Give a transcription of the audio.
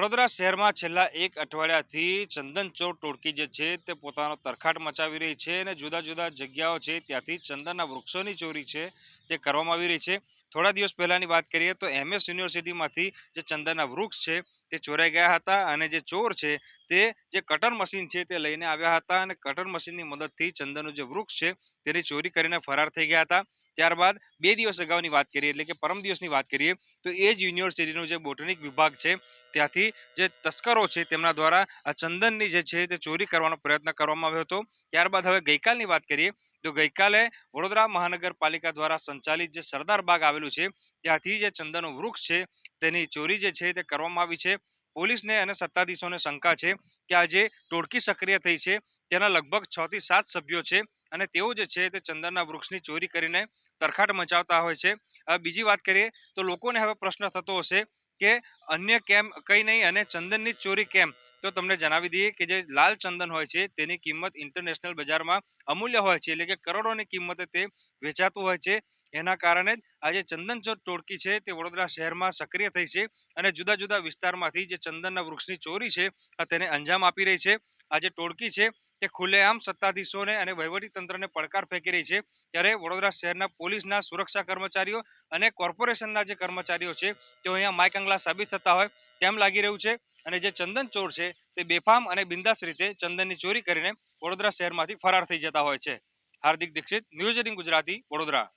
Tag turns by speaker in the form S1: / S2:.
S1: વડોદરા શહેરમાં છેલ્લા એક અઠવાડિયાથી ચંદનચોર ટોળકી જે છે તે પોતાનો તરખાટ મચાવી રહી છે અને જુદા જુદા જગ્યાઓ છે ત્યાંથી ચંદનના વૃક્ષોની ચોરી છે તે કરવામાં આવી રહી છે. થોડા દિવસ પહેલાની વાત કરીએ તો MS યુનિવર્સિટીમાંથી જે ચંદનના વૃક્ષ છે તે ચોરાઈ ગયા હતા અને જે ચોર છે તે જે કટર મશીન છે તે લઈને આવ્યા હતા અને કટર મશીનની મદદથી ચંદનનું જે વૃક્ષ છે તેની ચોરી કરીને ફરાર થઈ ગયા હતા. ત્યારબાદ 2 દિવસ અગાઉની વાત કરીએ એટલે કે પરમ દિવસની વાત કરીએ તો એ જ યુનિવર્સિટીનું જે બોટનિક વિભાગ છે ત્યાંથી જે તસ્કરો છે તેમના દ્વારા આ ચંદનની જે છે તે ચોરી કરવાનો પ્રયત્ન કરવામાં આવ્યો હતો. ત્યારબાદ હવે ગઈકાલની વાત કરીએ તો ગઈકાલે વડોદરા મહાનગરપાલિકા દ્વારા સંચાલિત જે સરદાર બાગ આવેલું છે ત્યાંથી જે ચંદનનું વૃક્ષ છે તેની ચોરી જે છે તે કરવામાં આવી છે. પોલીસને અને સત્તાધીશોને શંકા છે કે આ જે ટોળકી સક્રિય થઈ છે તેના લગભગ 6 થી 7 સભ્યો છે અને તેઓ જે છે તે ચંદનના વૃક્ષની ચોરી કરીને તરખાટ મચાવતા હોય છે. બીજી વાત કરીએ તો લોકોને હવે પ્રશ્ન થતો હશે કે અન્ય કેમ કંઈ નહીં અને ચંદનની જ ચોરી કેમ? તો તમને જણાવી દઈએ કે જે લાલ ચંદન હોય છે તેની કિંમત ઇન્ટરનેશનલ બજારમાં અમૂલ્ય હોય છે એટલે કે કરોડોની કિંમતે તે વેચાતું હોય છે. એના કારણે જ આજે ચંદનચોર ટોળકી છે તે વડોદરા શહેરમાં સક્રિય થઈ છે અને જુદા જુદા વિસ્તારમાંથી જે ચંદનના વૃક્ષની ચોરી છે તેને અંજામ આપી રહી છે. આ જે ટોળકી છે તે ખુલ્લેઆમ સત્તાધીશોને અને વહીવટીતંત્રને પડકાર ફેંકી રહી છે. ત્યારે વડોદરા શહેરના પોલીસના સુરક્ષા કર્મચારીઓ અને કોર્પોરેશનના જે કર્મચારીઓ છે તેઓ અહીંયા માયકંગલા સાબિત થતા હોય તેમ લાગી રહ્યું છે અને જે ચંદન ચોર છે તે બેફામ અને બિંદાસ રીતે ચંદનની ચોરી કરીને વડોદરા શહેરમાંથી ફરાર થઈ જતા હોય છે. હાર્દિક દીક્ષિત, ન્યૂઝ 18 ગુજરાતી, વડોદરા.